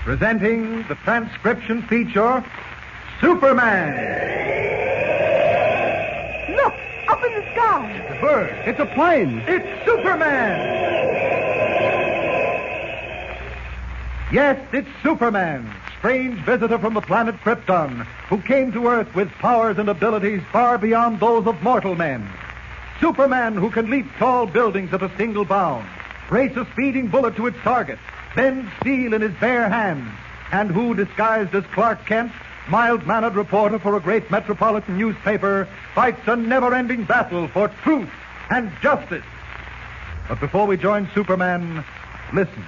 presenting the transcription feature, Superman. Look, up in the sky. It's a bird. It's a plane. It's Superman. Yes, it's Superman, strange visitor from the planet Krypton, who came to Earth with powers and abilities far beyond those of mortal men. Superman, who can leap tall buildings at a single bound, race a speeding bullet to its target, bend steel in his bare hands, and who, disguised as Clark Kent, mild-mannered reporter for a great metropolitan newspaper, fights a never-ending battle for truth and justice. But before we join Superman, listen.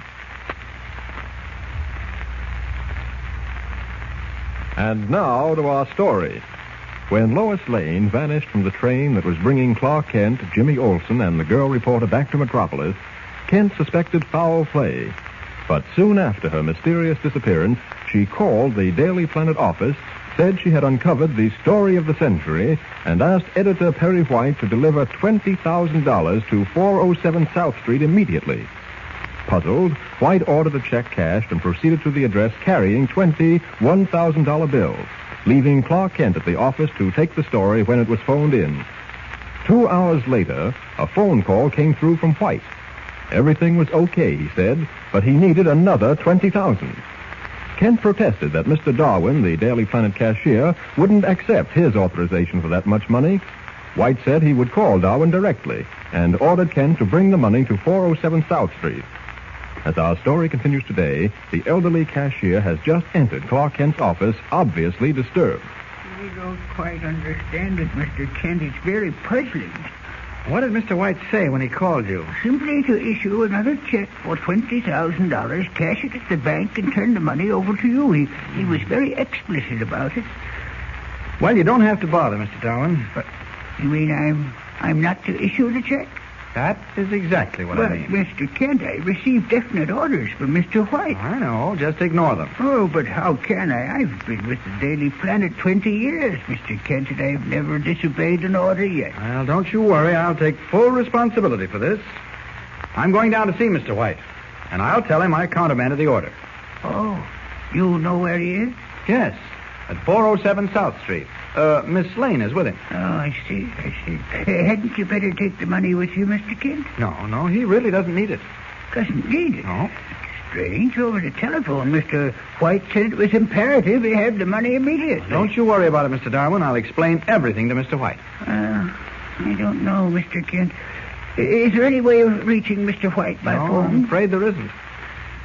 And now to our story. When Lois Lane vanished from the train that was bringing Clark Kent, Jimmy Olsen, and the girl reporter back to Metropolis, Kent suspected foul play. But soon after her mysterious disappearance, she called the Daily Planet office, said she had uncovered the story of the century, and asked editor Perry White to deliver $20,000 to 407 South Street immediately. Puzzled, White ordered a check cashed and proceeded to the address carrying 20 $1,000 bills, leaving Clark Kent at the office to take the story when it was phoned in. 2 hours later, a phone call came through from White. Everything was okay, he said, but he needed another $20,000. Kent protested that Mr. Darwin, the Daily Planet cashier, wouldn't accept his authorization for that much money. White said he would call Darwin directly and ordered Kent to bring the money to 407 South Street. As our story continues today, the elderly cashier has just entered Clark Kent's office, obviously disturbed. I don't quite understand it, Mr. Kent. It's very puzzling. What did Mr. White say when he called you? Simply to issue another check for $20,000, cash it at the bank, and turn the money over to you. He was very explicit about it. Well, you don't have to bother, Mr. Darwin. But you mean I'm not to issue the check? That is exactly what I mean. Mr. Kent, I received definite orders from Mr. White. I know. Just ignore them. Oh, but how can I? I've been with the Daily Planet 20 years, Mr. Kent, and I've never disobeyed an order yet. Well, don't you worry. I'll take full responsibility for this. I'm going down to see Mr. White, and I'll tell him I countermanded the order. Oh, you know where he is? Yes, at 407 South Street. Miss Lane is with him. Oh, I see. Hadn't you better take the money with you, Mr. Kent? No, he really doesn't need it. Doesn't need it? No. Strange. Over the telephone, Mr. White said it was imperative he have the money immediately. Don't you worry about it, Mr. Darwin. I'll explain everything to Mr. White. I don't know, Mr. Kent. Is there any way of reaching Mr. White by phone? I'm afraid there isn't.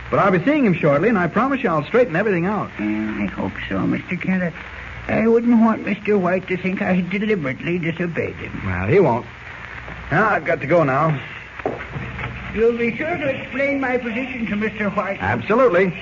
But I'll be seeing him shortly, and I promise you I'll straighten everything out. I hope so, Mr. Kent. I wouldn't want Mr. White to think I deliberately disobeyed him. Well, he won't. Now, I've got to go now. You'll be sure to explain my position to Mr. White. Absolutely.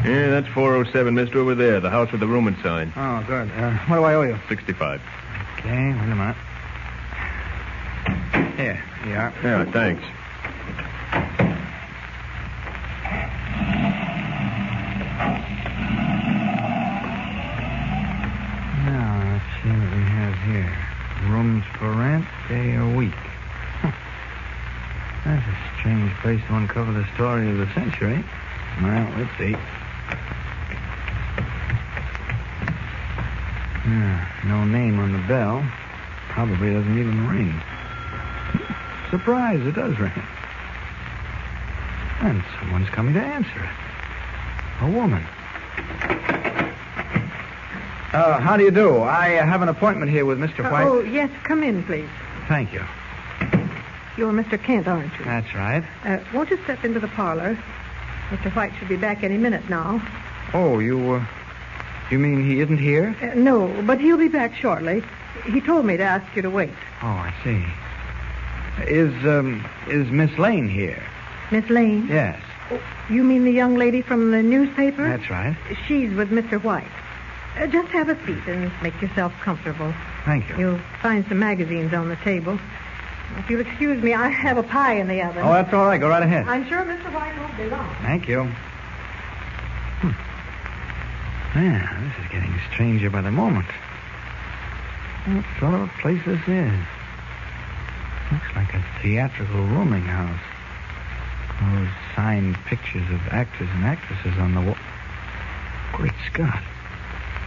Yeah, that's 407, mister, over there, the house with the room sign. Oh, good. What do I owe you? 65. Okay, wait a minute. Here, you are. Yeah, thanks. Now, let's see what we have here. Rooms for rent, day a week. That's a strange place to uncover the story of the century. Well, let's see. No name on the bell. Probably doesn't even ring. Surprise, it does ring. And someone's coming to answer it. A woman. How do you do? I have an appointment here with Mr. White. Oh, yes, come in, please. Thank you. You're Mr. Kent, aren't you? That's right. Won't you step into the parlor? Mr. White should be back any minute now. Oh, you mean he isn't here? No, but he'll be back shortly. He told me to ask you to wait. Oh, I see. Is Miss Lane here? Miss Lane? Yes. Oh, you mean the young lady from the newspaper? That's right. She's with Mr. White. Just have a seat and make yourself comfortable. Thank you. You'll find some magazines on the table. If you'll excuse me, I have a pie in the oven. Oh, that's all right. Go right ahead. I'm sure Mr. White won't be long. Thank you. Yeah, this is getting stranger by the moment. What sort of a place this is? Looks like a theatrical rooming house. Those signed pictures of actors and actresses on the wall. Great Scott.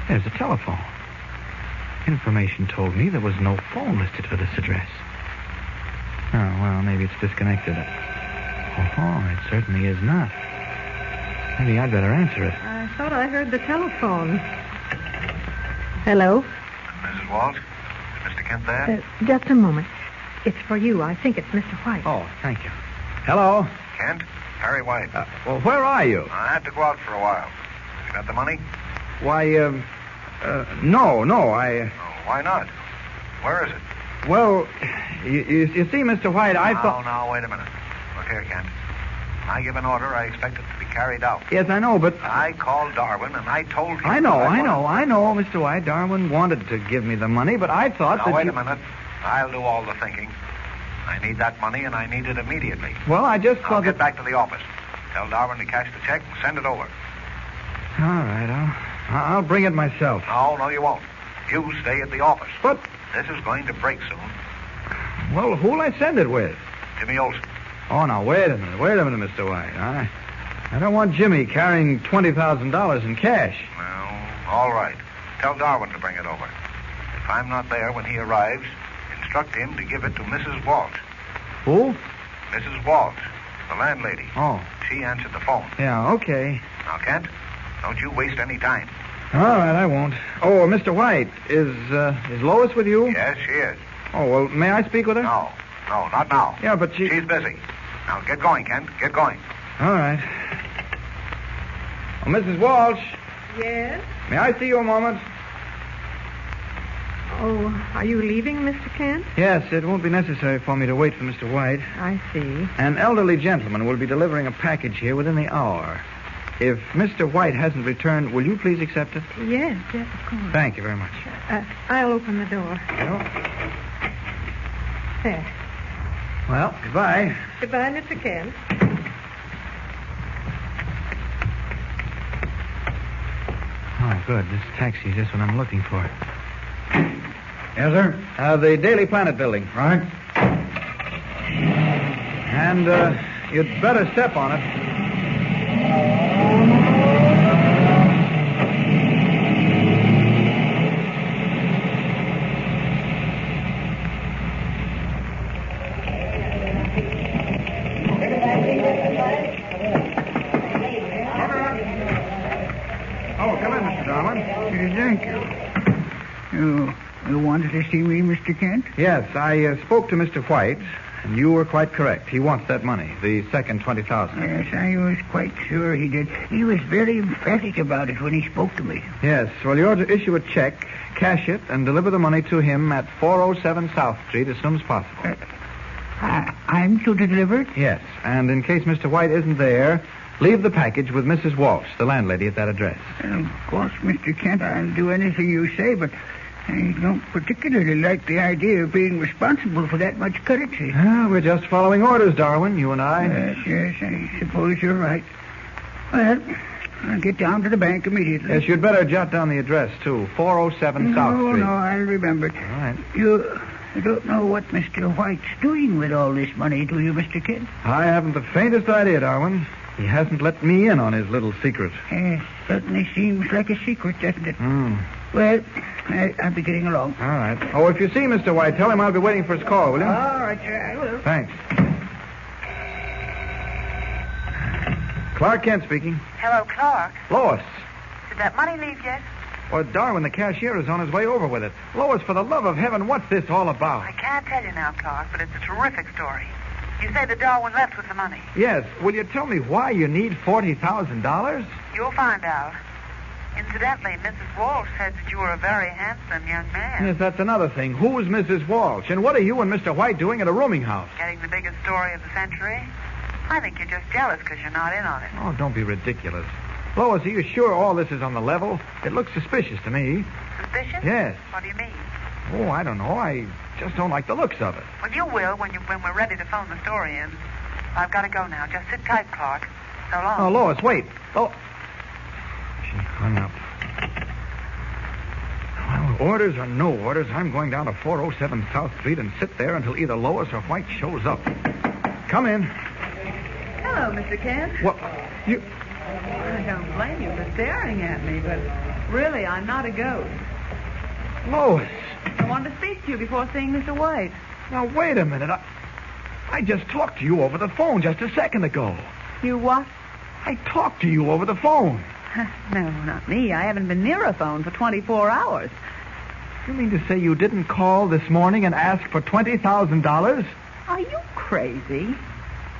There's a telephone. Information told me there was no phone listed for this address. Oh, well, maybe it's disconnected. Oh, it certainly is not. Maybe I'd better answer it. I thought I heard the telephone. Hello? Mrs. Walsh? Is Mr. Kent there? Just a moment. It's for you. I think it's Mr. White. Oh, thank you. Hello? Kent? Harry White. Well, where are you? I had to go out for a while. You got the money? Why, no, I... Oh, why not? Where is it? Well, you see, Mr. White, I thought... No, wait a minute. Look here, Kent. When I give an order, I expect it to be carried out. Yes, I know, but... I called Darwin, and I told him... I know, Mr. White. Darwin wanted to give me the money, but I thought that Now, wait you... a minute. I'll do all the thinking. I need that money, and I need it immediately. Well, I just I'll thought get that... back to the office. Tell Darwin to cash the check and send it over. All right, I'll bring it myself. No, you won't. You stay at the office. But, This is going to break soon. well, who'll I send it with? Jimmy Olsen. Oh, now, wait a minute, Mr. White. I don't want Jimmy carrying $20,000 in cash. Well, all right. Tell Darwin to bring it over. If I'm not there when he arrives, instruct him to give it to Mrs. Walsh. Who? Mrs. Walsh, the landlady. Oh, She answered the phone. yeah, okay. Now, Kent, don't you waste any time. All right, I won't. Oh, Mr. White, is Lois with you? Yes, she is. Oh, well, may I speak with her? No, not now. Yeah, but she... She's busy. Now, get going, Kent. Get going. All right. Oh, Mrs. Walsh, Yes? may I see you a moment? Oh, are you leaving, Mr. Kent? Yes, it won't be necessary for me to wait for Mr. White. I see. An elderly gentleman will be delivering a package here within the hour. If Mr. White hasn't returned, will you please accept it? Yes, of course. Thank you very much. I'll open the door. There. Well, goodbye. Goodbye, Mr. Kent. Oh, good. This taxi's just what I'm looking for. Yes, sir? The Daily Planet building. Right. And, you'd better step on it. Oh, come in, Mr. Darwin. Thank you. You wanted to see me, Mr. Kent? Yes, I spoke to Mr. White, and you were quite correct. He wants that money, the second $20,000. Yes, I was quite sure he did. He was very emphatic about it when he spoke to me. Yes, well, you're to issue a check, cash it, and deliver the money to him at 407 South Street as soon as possible. I'm to deliver it? Yes, and in case Mr. White isn't there, leave the package with Mrs. Walsh, the landlady at that address. Of course, Mr. Kent, I'll do anything you say, but I don't particularly like the idea of being responsible for that much currency. We're just following orders, Darwin, you and I. Yes, I suppose you're right. Well, I'll get down to the bank immediately. Yes, you'd better jot down the address, too. 407 South Street. No, I'll remember it. All right. You don't know what Mr. White's doing with all this money, do you, Mr. Kent? I haven't the faintest idea, Darwin. He hasn't let me in on his little secret. Certainly seems like a secret, doesn't it? Hmm. Well, I'll be getting along. All right. Oh, if you see Mr. White, tell him I'll be waiting for his call, will you? All right, sir, I will. Thanks. Clark Kent speaking. Hello, Clark. Lois. Did that money leave yet? Well, Darwin, the cashier, is on his way over with it. Lois, for the love of heaven, what's this all about? I can't tell you now, Clark, but it's a terrific story. You say that Darwin left with the money. Yes. Will you tell me why you need $40,000? You'll find out. Incidentally, Mrs. Walsh said that you were a very handsome young man. Yes, that's another thing. Who is Mrs. Walsh? And what are you and Mr. White doing at a rooming house? Getting the biggest story of the century? I think you're just jealous because you're not in on it. Oh, don't be ridiculous. Lois, are you sure all this is on the level? It looks suspicious to me. Suspicious? Yes. What do you mean? Oh, I don't know. I just don't like the looks of it. Well, you will when we're ready to phone the story in. I've got to go now. Just sit tight, Clark. So long. Oh, Lois, wait. Oh. She hung up. Well, orders or no orders, I'm going down to 407 South Street and sit there until either Lois or White shows up. Come in. Hello, Mr. Kent. What? You... I don't blame you for staring at me, but really, I'm not a ghost. Lois. I wanted to speak to you before seeing Mr. White. Now, wait a minute. I just talked to you over the phone just a second ago. You what? I talked to you over the phone. No, not me. I haven't been near a phone for 24 hours. You mean to say you didn't call this morning and ask for $20,000? Are you crazy?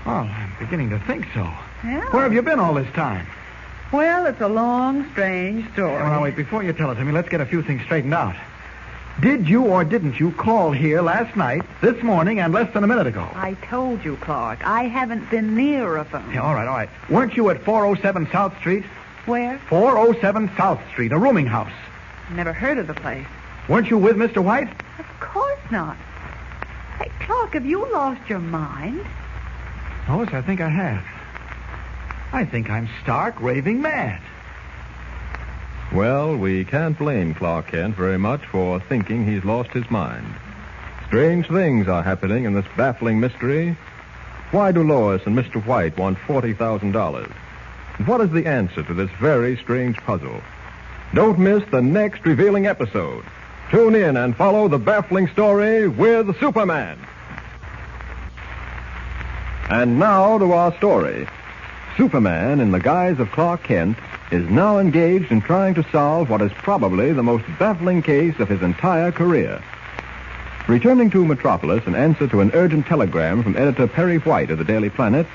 Well, I'm beginning to think so. Yeah. Where have you been all this time? Well, it's a long, strange story. Now, wait, before you tell it to me, let's get a few things straightened out. Did you or didn't you call here last night, this morning, and less than a minute ago? I told you, Clark. I haven't been near a phone. Yeah, all right. Weren't you at 407 South Street? Where? 407 South Street, a rooming house. Never heard of the place. Weren't you with Mr. White? Of course not. Hey, Clark, have you lost your mind? Lois, I think I have. I think I'm stark raving mad. Well, we can't blame Clark Kent very much for thinking he's lost his mind. Strange things are happening in this baffling mystery. Why do Lois and Mr. White want $40,000? And what is the answer to this very strange puzzle? Don't miss the next revealing episode. Tune in and follow the baffling story with Superman. And now to our story. Superman, in the guise of Clark Kent, is now engaged in trying to solve what is probably the most baffling case of his entire career. Returning to Metropolis in answer to an urgent telegram from editor Perry White of the Daily Planet,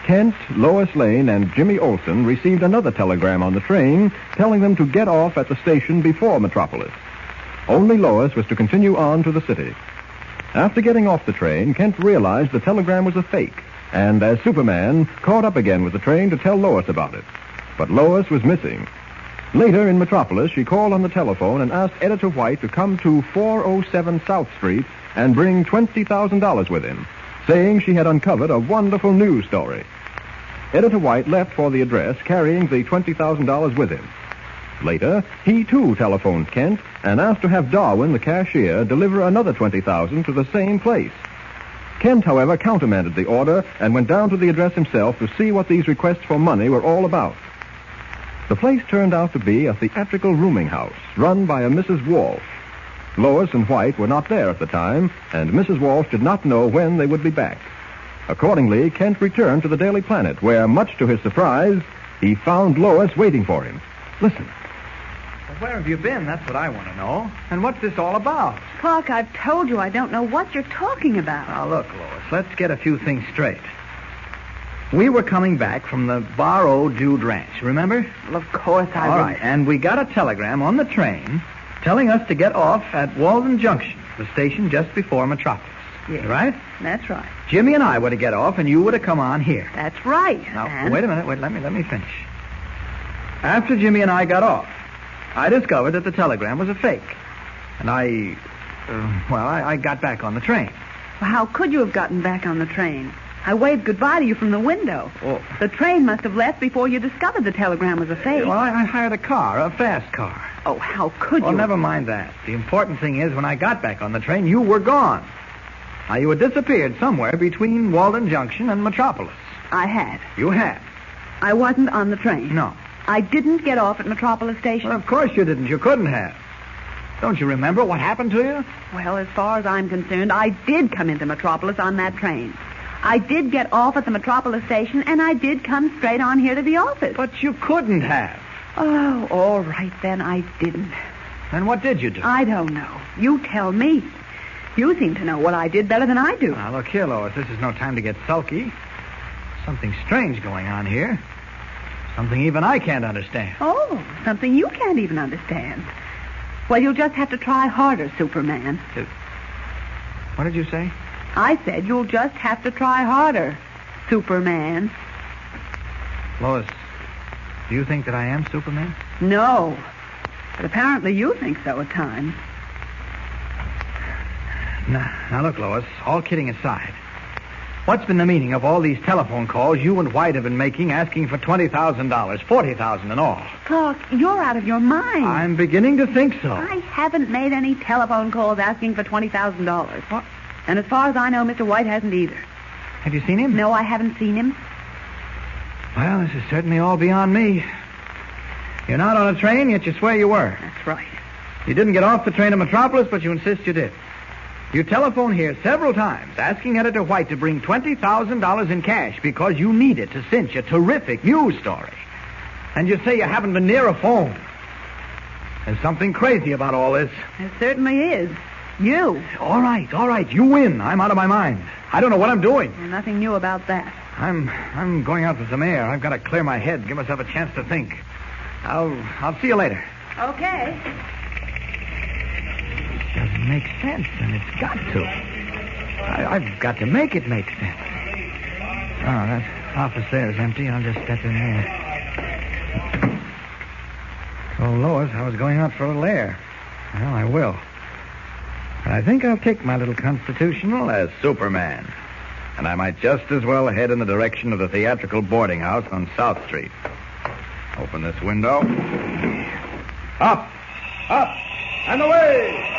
Kent, Lois Lane, and Jimmy Olsen received another telegram on the train telling them to get off at the station before Metropolis. Only Lois was to continue on to the city. After getting off the train, Kent realized the telegram was a fake, and as Superman, caught up again with the train to tell Lois about it. But Lois was missing. Later in Metropolis, she called on the telephone and asked Editor White to come to 407 South Street and bring $20,000 with him, saying she had uncovered a wonderful news story. Editor White left for the address carrying the $20,000 with him. Later, he too telephoned Kent and asked to have Darwin, the cashier, deliver another $20,000 to the same place. Kent, however, countermanded the order and went down to the address himself to see what these requests for money were all about. The place turned out to be a theatrical rooming house run by a Mrs. Walsh. Lois and White were not there at the time, and Mrs. Walsh did not know when they would be back. Accordingly, Kent returned to the Daily Planet, where, much to his surprise, he found Lois waiting for him. Listen. Well, where have you been? That's what I want to know. And what's this all about? Clark, I've told you I don't know what you're talking about. Now, look, Lois, let's get a few things straight. We were coming back from the Bar O Jude Ranch, remember? Well, of course I All right, and we got a telegram on the train telling us to get off at Walden Junction, the station just before Metropolis. Yes. Right? That's right. Jimmy and I were to get off, and you were to come on here. That's right. Now, and... wait a minute. Let me finish. After Jimmy and I got off, I discovered that the telegram was a fake. And I got back on the train. Well, how could you have gotten back on the train? I waved goodbye to you from the window. Oh. The train must have left before you discovered the telegram was a fake. Well, I hired a car, a fast car. Oh, how could you? Well, never mind that. The important thing is, when I got back on the train, you were gone. Now, you had disappeared somewhere between Walden Junction and Metropolis. I had. You had? I wasn't on the train. No. I didn't get off at Metropolis Station. Well, of course you didn't. You couldn't have. Don't you remember what happened to you? Well, as far as I'm concerned, I did come into Metropolis on that train. I did get off at the Metropolis Station, and I did come straight on here to the office. But you couldn't have. Oh, all right, then. I didn't. Then what did you do? I don't know. You tell me. You seem to know what I did better than I do. Now, look here, Lois. This is no time to get sulky. Something strange going on here. Something even I can't understand. Oh, something you can't even understand. Well, you'll just have to try harder, Superman. What did you say? I said you'll just have to try harder, Superman. Lois, do you think that I am Superman? No. But apparently you think so at times. Now, look, Lois, all kidding aside, what's been the meaning of all these telephone calls you and White have been making asking for $20,000, $40,000 and all? Clark, you're out of your mind. I'm beginning to think so. I haven't made any telephone calls asking for $20,000. What? And as far as I know, Mr. White hasn't either. Have you seen him? No, I haven't seen him. Well, this is certainly all beyond me. You're not on a train, yet you swear you were. That's right. You didn't get off the train to Metropolis, but you insist you did. You telephoned here several times asking Editor White to bring $20,000 in cash because you need it to cinch a terrific news story. And you say you haven't been near a phone. There's something crazy about all this. There certainly is. You. All right. You win. I'm out of my mind. I don't know what I'm doing. There's nothing new about that. I'm going out for some air. I've got to clear my head, give myself a chance to think. I'll see you later. Okay. Doesn't make sense, and it's got to. I've got to make it make sense. Oh, that office there is empty. I'll just step in there. Told Lois I was going out for a little air. Well, I will. But I think I'll take my little constitutional as Superman. And I might just as well head in the direction of the theatrical boarding house on South Street. Open this window. Up, and away!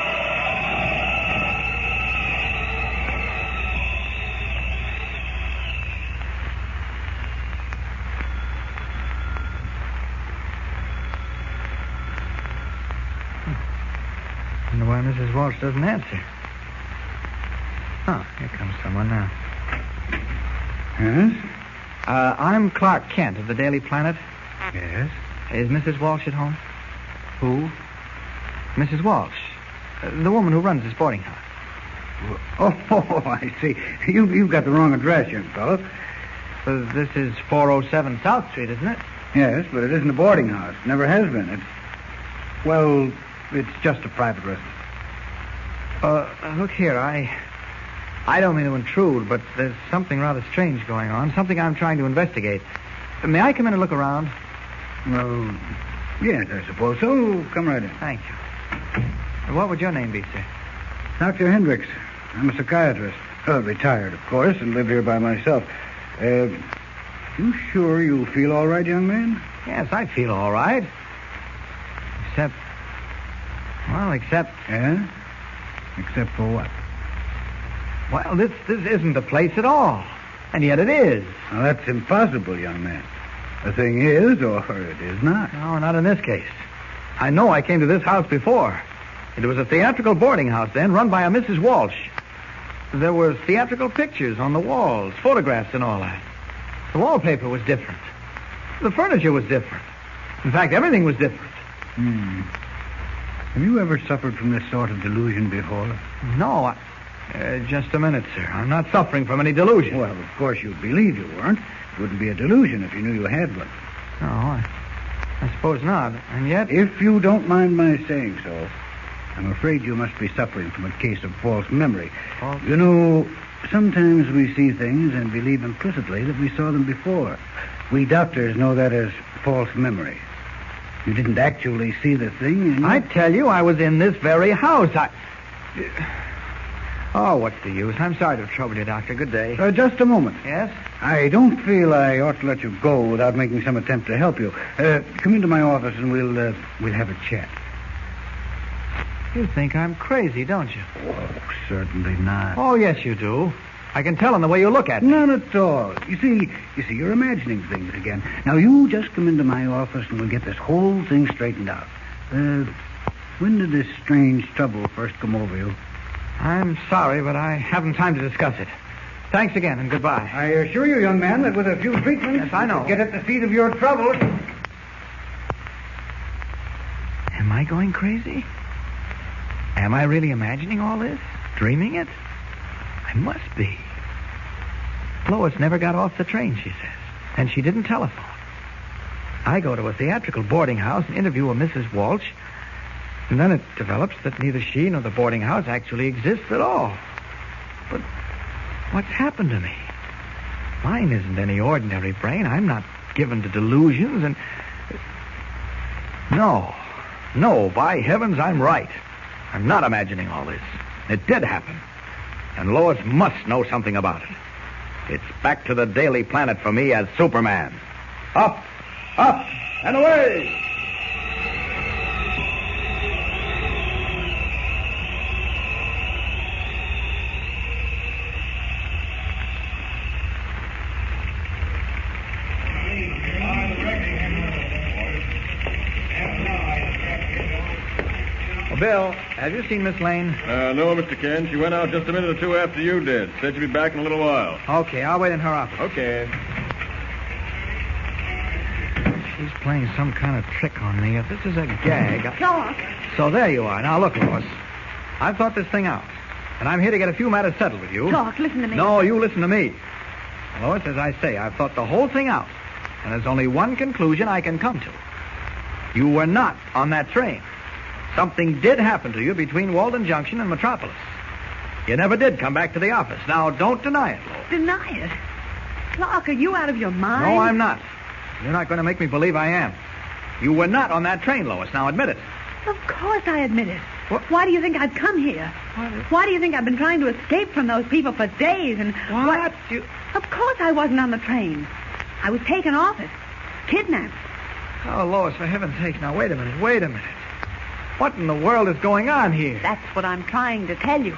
Wonder why Mrs. Walsh doesn't answer. Oh, here comes someone now. Yes? I'm Clark Kent of the Daily Planet. Yes? Is Mrs. Walsh at home? Who? Mrs. Walsh. The woman who runs this boarding house. Oh, I see. You've got the wrong address, young fellow. This is 407 South Street, isn't it? Yes, but it isn't a boarding house. Never has been. It's just a private residence. Look here, I don't mean to intrude, but there's something rather strange going on, something I'm trying to investigate. May I come in and look around? Well, yes, I suppose so. Come right in. Thank you. What would your name be, sir? Dr. Hendricks. I'm a psychiatrist. Retired, of course, and live here by myself. You sure you feel all right, young man? Yes, I feel all right. Except... Yeah? Except for what? Well, this isn't the place at all. And yet it is. Now, that's impossible, young man. The thing is, or it is not. No, not in this case. I know I came to this house before. It was a theatrical boarding house then, run by a Mrs. Walsh. There were theatrical pictures on the walls, photographs and all that. The wallpaper was different. The furniture was different. In fact, everything was different. Have you ever suffered from this sort of delusion before? No, just a minute, sir. I'm not suffering from any delusion. Well, of course you'd believe you weren't. It wouldn't be a delusion if you knew you had one. No, I suppose not. And yet... If you don't mind my saying so, I'm afraid you must be suffering from a case of false memory. False? You know, sometimes we see things and believe implicitly that we saw them before. We doctors know that as false memory. You didn't actually see the thing, and I tell you, I was in this very house. Oh, what's the use? I'm sorry to trouble you, Doctor. Good day. Just a moment. Yes? I don't feel I ought to let you go without making some attempt to help you. Come into my office and we'll have a chat. You think I'm crazy, don't you? Oh, certainly not. Oh, yes, you do. I can tell in the way you look at me. Not at all. You see, you're imagining things again. Now, you just come into my office and we'll get this whole thing straightened out. When did this strange trouble first come over you? I'm sorry, but I haven't time to discuss it. Thanks again, and goodbye. I assure you, young man, that with a few treatments... Yes, I know. ...get at the seat of your trouble. Am I going crazy? Am I really imagining all this? Dreaming it? I must be. Lois never got off the train, she says. And she didn't telephone. I go to a theatrical boarding house and interview a Mrs. Walsh. And then it develops that neither she nor the boarding house actually exists at all. But what's happened to me? Mine isn't any ordinary brain. I'm not given to delusions and... No, by heavens, I'm right. I'm not imagining all this. It did happen. And Lois must know something about it. It's back to the Daily Planet for me as Superman. Up, up, and away! Bill, have you seen Miss Lane? No, Mr. Kent. She went out just a minute or two after you did. Said she'd be back in a little while. Okay, I'll wait in her office. Okay. She's playing some kind of trick on me. If this is a gag... Clark. So there you are. Now, look, Lois. I've thought this thing out. And I'm here to get a few matters settled with you. Clark, listen to me. No, you listen to me. Lois, as I say, I've thought the whole thing out. And there's only one conclusion I can come to. You were not on that train. Something did happen to you between Walden Junction and Metropolis. You never did come back to the office. Now, don't deny it, Lois. Deny it? Clark, are you out of your mind? No, I'm not. You're not going to make me believe I am. You were not on that train, Lois. Now, admit it. Of course I admit it. What? Why do you think I've come here? Why do you think I've been trying to escape from those people for days? And What? You... Of course I wasn't on the train. I was taken off it. Kidnapped. Oh, Lois, for heaven's sake. Now, wait a minute. What in the world is going on here? That's what I'm trying to tell you.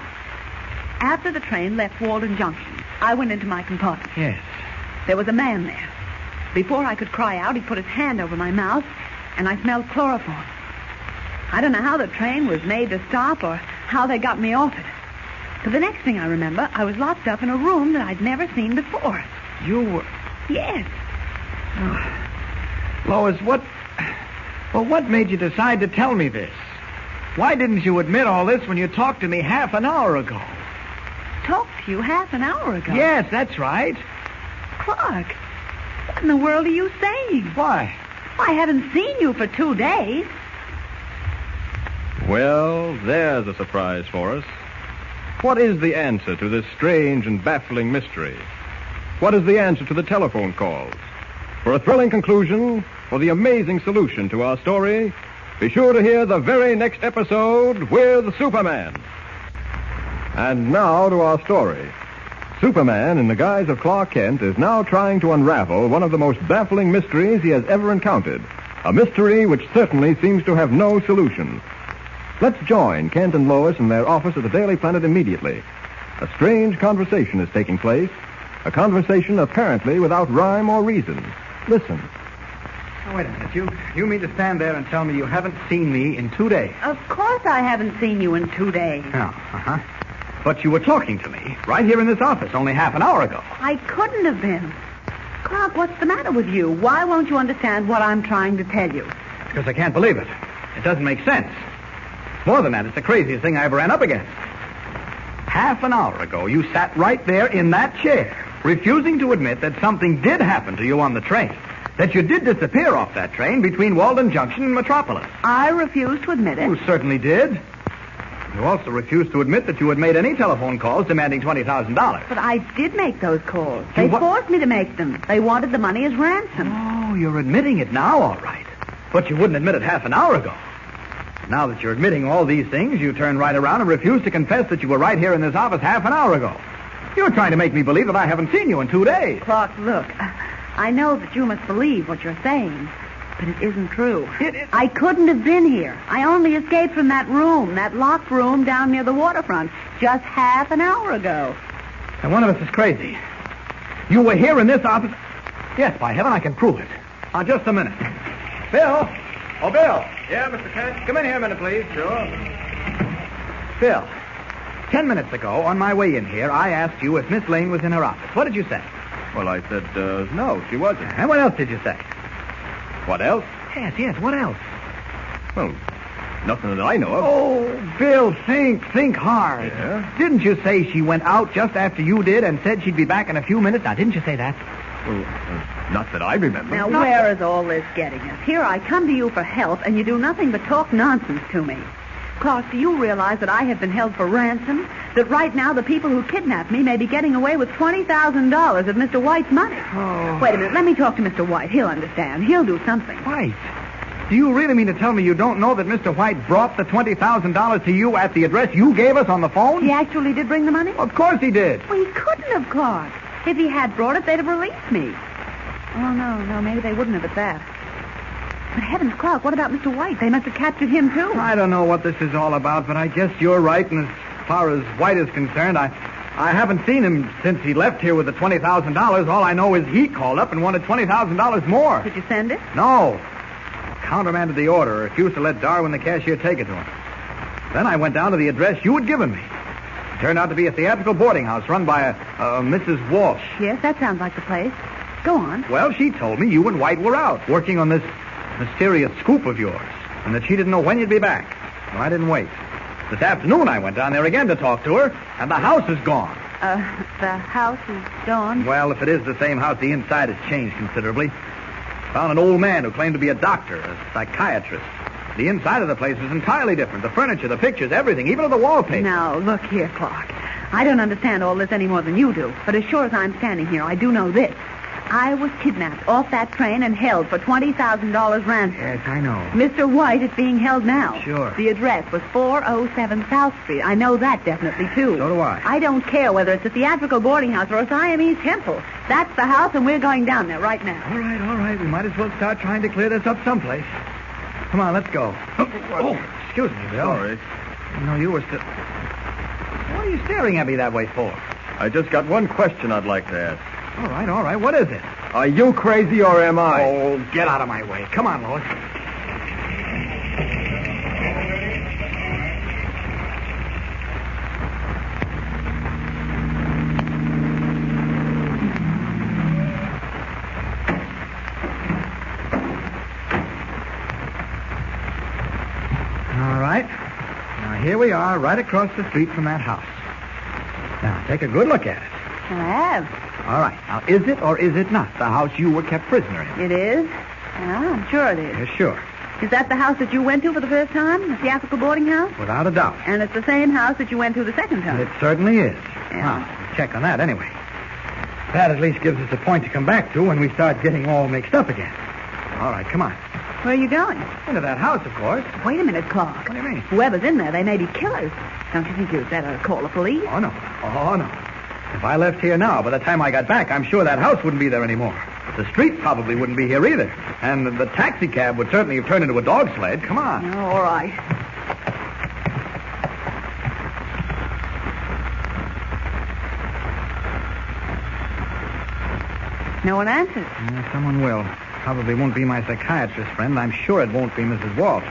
After the train left Walden Junction, I went into my compartment. Yes. There was a man there. Before I could cry out, he put his hand over my mouth, and I smelled chloroform. I don't know how the train was made to stop or how they got me off it. But the next thing I remember, I was locked up in a room that I'd never seen before. You were... Yes. Lois, what made you decide to tell me this? Why didn't you admit all this when you talked to me half an hour ago? Talked to you half an hour ago? Yes, that's right. Clark, what in the world are you saying? Why? I haven't seen you for 2 days. Well, there's a surprise for us. What is the answer to this strange and baffling mystery? What is the answer to the telephone calls? For a thrilling conclusion, for the amazing solution to our story, be sure to hear the very next episode with Superman. And now to our story. Superman, in the guise of Clark Kent, is now trying to unravel one of the most baffling mysteries he has ever encountered. A mystery which certainly seems to have no solution. Let's join Kent and Lois in their office at the Daily Planet immediately. A strange conversation is taking place. A conversation apparently without rhyme or reason. Listen. Oh, wait a minute. You mean to stand there and tell me you haven't seen me in 2 days? Of course I haven't seen you in 2 days. Oh, uh-huh. But you were talking to me right here in this office only half an hour ago. I couldn't have been. Clark, what's the matter with you? Why won't you understand what I'm trying to tell you? Because I can't believe it. It doesn't make sense. More than that, it's the craziest thing I ever ran up against. Half an hour ago, you sat right there in that chair, refusing to admit that something did happen to you on the train. That you did disappear off that train between Walden Junction and Metropolis. I refuse to admit it. You certainly did. You also refused to admit that you had made any telephone calls demanding $20,000. But I did make those calls. They forced me to make them. They wanted the money as ransom. Oh, you're admitting it now, all right. But you wouldn't admit it half an hour ago. Now that you're admitting all these things, you turn right around and refuse to confess that you were right here in this office half an hour ago. You're trying to make me believe that I haven't seen you in 2 days. Clark, look, I know that you must believe what you're saying, but it isn't true. I couldn't have been here. I only escaped from that room, that locked room down near the waterfront, just half an hour ago. And one of us is crazy. You were here in this office. Yes, by heaven, I can prove it. Now, just a minute. Bill! Oh, Bill! Yeah, Mr. Kent? Come in here a minute, please. Sure. Bill, 10 minutes ago, on my way in here, I asked you if Miss Lane was in her office. What did you say? Well, I said, no, she wasn't. And what else did you say? What else? Yes, what else? Well, nothing that I know of. Oh, Bill, think hard. Yeah? Didn't you say she went out just after you did and said she'd be back in a few minutes? Now, didn't you say that? Well, not that I remember. Now, where is all this getting us? Here I come to you for help, and you do nothing but talk nonsense to me. Clark, do you realize that I have been held for ransom? That right now the people who kidnapped me may be getting away with $20,000 of Mr. White's money? Oh. Wait a minute. Let me talk to Mr. White. He'll understand. He'll do something. White? Do you really mean to tell me you don't know that Mr. White brought the $20,000 to you at the address you gave us on the phone? He actually did bring the money? Of course he did. Well, he couldn't have, Clark. If he had brought it, they'd have released me. Oh, no, maybe they wouldn't have at that. But heavens, Clark, what about Mr. White? They must have captured him, too. I don't know what this is all about, but I guess you're right, and as far as White is concerned, I haven't seen him since he left here with the $20,000. All I know is he called up and wanted $20,000 more. Did you send it? No. Countermanded the order, refused to let Darwin, the cashier, take it to him. Then I went down to the address you had given me. It turned out to be a theatrical boarding house run by a Mrs. Walsh. Yes, that sounds like the place. Go on. Well, she told me you and White were out, working on this mysterious scoop of yours, and that she didn't know when you'd be back. Well, I didn't wait. This afternoon I went down there again to talk to her, and the house is gone. The house is gone? Well, if it is the same house, the inside has changed considerably. Found an old man who claimed to be a doctor, a psychiatrist. The inside of the place is entirely different. The furniture, the pictures, everything, even the wallpaper. Now, look here, Clark. I don't understand all this any more than you do. But as sure as I'm standing here, I do know this. I was kidnapped off that train and held for $20,000 ransom. Yes, I know. Mr. White is being held now. Sure. The address was 407 South Street. I know that definitely, too. So do I. I don't care whether it's a theatrical boarding house or a Siamese temple. That's the house, and we're going down there right now. All right. We might as well start trying to clear this up someplace. Come on, let's go. Oh, excuse me, Bill. Sorry. No, you were still... What are you staring at me that way for? I just got one question I'd like to ask. All right. What is it? Are you crazy or am I? Oh, get out of my way. Come on, Lois. All right. Now, here we are, right across the street from that house. Now, take a good look at it. I have. All right. Now, is it or is it not the house you were kept prisoner in? It is? Yeah, I'm sure it is. Yes, sure. Is that the house that you went to for the first time? The theatrical boarding house? Without a doubt. And it's the same house that you went to the second time? It certainly is. Yeah. Well, check on that anyway. That at least gives us a point to come back to when we start getting all mixed up again. All right, come on. Where are you going? Into that house, of course. Wait a minute, Clark. What do you mean? Whoever's in there, they may be killers. Don't you think you'd better call the police? Oh, no. If I left here now, by the time I got back, I'm sure that house wouldn't be there anymore. The street probably wouldn't be here either. And the taxi cab would certainly have turned into a dog sled. Come on. Oh, all right. No one answers. Someone will. Probably won't be my psychiatrist friend. I'm sure it won't be Mrs. Walsh.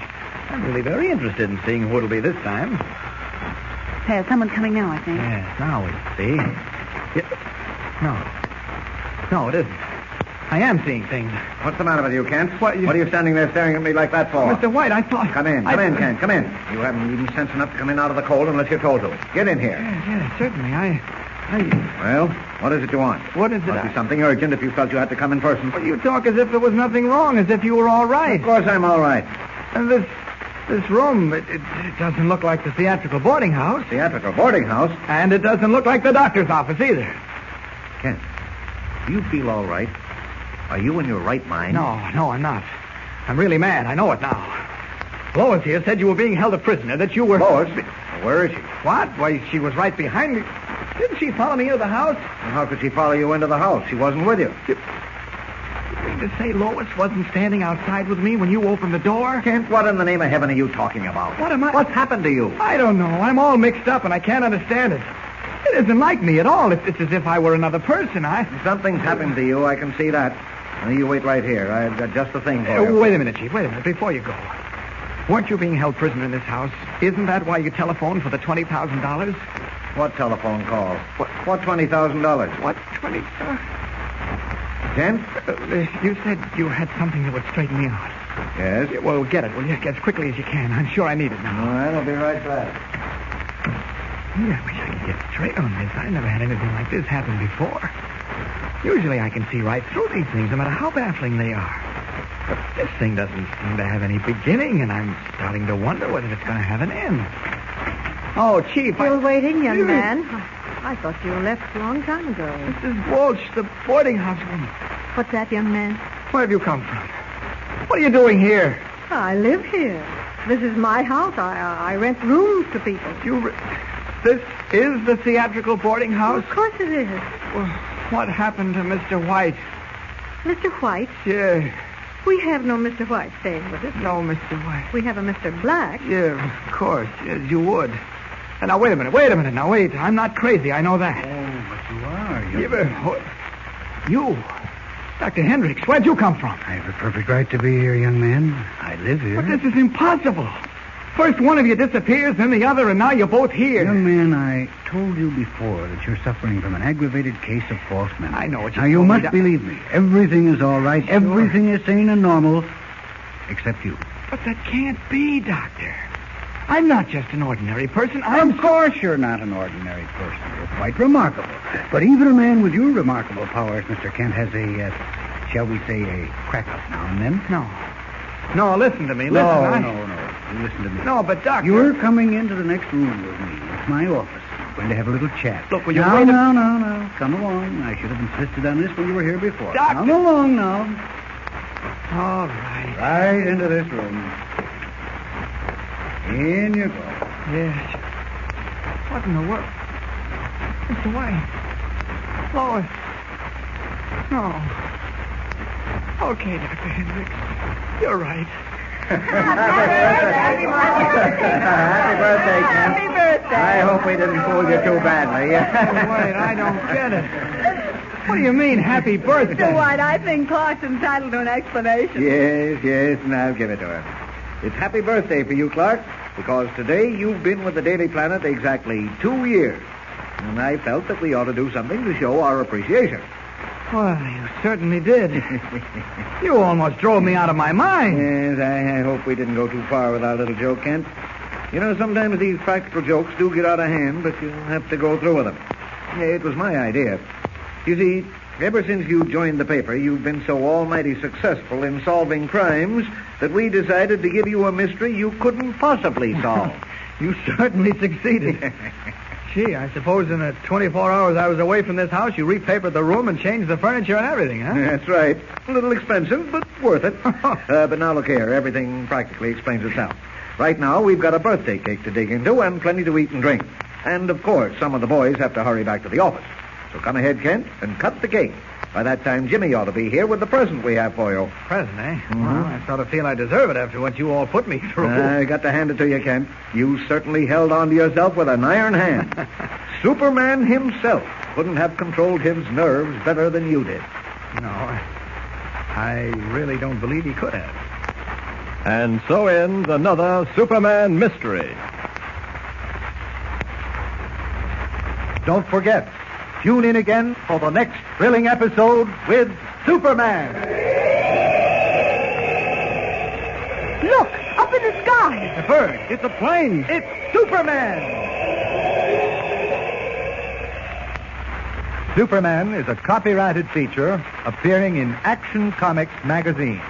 I'm really very interested in seeing who it'll be this time. There's someone coming now, I think. Yes, now we see. No, it isn't. I am seeing things. What's the matter with you, Kent? What are you standing there staring at me like that for? Mr. White, I thought... Come in, Kent, come in. You haven't even sense enough to come in out of the cold unless you're told to. Get in here. Yes, certainly. Well, what is it you want? What is it? Must be something urgent if you felt you had to come in person. Well, you talk as if there was nothing wrong, as if you were all right. Of course I'm all right. And this room, it doesn't look like the theatrical boarding house. Theatrical boarding house? And it doesn't look like the doctor's office either. Kent, do you feel all right? Are you in your right mind? No, I'm not. I'm really mad. I know it now. Lois here said you were being held a prisoner, that you were... Lois? Where is she? What? Why, she was right behind me. Didn't she follow me into the house? Well, how could she follow you into the house? She wasn't with you. You mean to say Lois wasn't standing outside with me when you opened the door? Kent, what in the name of heaven are you talking about? What am I... What's happened to you? I don't know. I'm all mixed up and I can't understand it. It isn't like me at all. It's as if I were another person. Something's happened to you. I can see that. Now, you wait right here. I've got just the thing for you. Wait a minute, Chief. Wait a minute. Before you go. Weren't you being held prisoner in this house? Isn't that why you telephoned for the $20,000? What telephone call? What $20,000? What 20... Kent? You said you had something that would straighten me out. Yes? Well, get it, will you? As quickly as you can. I'm sure I need it now. All right, I'll be right back. Gee, I wish I could get straight on this. I've never had anything like this happen before. Usually I can see right through these things, no matter how baffling they are. But this thing doesn't seem to have any beginning, and I'm starting to wonder whether it's going to have an end. Oh, Chief, Still waiting, young man? I thought you left a long time ago. Mrs. Walsh, the boarding house woman. What's that, young man? Where have you come from? What are you doing here? I live here. This is my house. I rent rooms to people. This is the theatrical boarding house? Of course it is. Well, what happened to Mr. White? Mr. White? Yeah. We have no Mr. White staying with us. No, Mr. White. We have a Mr. Black. Yeah, of course. Yes, you would. And now, wait a minute. Now, wait. I'm not crazy. I know that. Oh, but you are. You? Dr. Hendricks, where'd you come from? I have a perfect right to be here, young man. I live here. But this is impossible. First one of you disappears, then the other, and now you're both here. Young man, I told you before that you're suffering from an aggravated case of false memory. I know what you Now, you told me, must believe me. Everything is all right. Sure. Everything is sane and normal, except you. But that can't be, Doctor. I'm not just an ordinary person. Of course you're not an ordinary person. You're quite remarkable. But even a man with your remarkable powers, Mr. Kent, has a, shall we say, a crack-up now and then. No, listen to me. No. You listen to me. No, but Doctor... You're coming into the next room with me. It's my office. We're going to have a little chat. Look, will you No. wait Come along. I should have insisted on this when you were here before. Doctor! Come along now. All right. Right into this room. In you go. Yes. What in the world? Mr. White. Lois. No. Okay, Dr. Hendricks. You're right. Happy birthday, Ken. Happy birthday. I hope we didn't fool you too badly. Wait, I don't get it. What do you mean, happy birthday? Mr. White, I think Clark's entitled to an explanation. Yes, and I'll give it to her. It's happy birthday for you, Clark, because today you've been with the Daily Planet exactly 2 years. And I felt that we ought to do something to show our appreciation. Well, you certainly did. You almost drove me out of my mind. Yes, I hope we didn't go too far with our little joke, Kent. You know, sometimes these practical jokes do get out of hand, but you have to go through with them. It was my idea. You see, ever since you joined the paper, you've been so almighty successful in solving crimes that we decided to give you a mystery you couldn't possibly solve. You certainly succeeded. Gee, I suppose in the 24 hours I was away from this house, you repapered the room and changed the furniture and everything, huh? That's right. A little expensive, but worth it. But now look here. Everything practically explains itself. Right now, we've got a birthday cake to dig into and plenty to eat and drink. And, of course, some of the boys have to hurry back to the office. So come ahead, Kent, and cut the cake. By that time, Jimmy ought to be here with the present we have for you. Present, eh? Well, I sort of feel I deserve it after what you all put me through. I got to hand it to you, Kent. You certainly held on to yourself with an iron hand. Superman himself couldn't have controlled his nerves better than you did. No, I really don't believe he could have. And so ends another Superman mystery. Don't forget, tune in again for the next thrilling episode with Superman. Look, up in the sky. It's a bird. It's a plane. It's Superman! Superman is a copyrighted feature appearing in Action Comics magazine.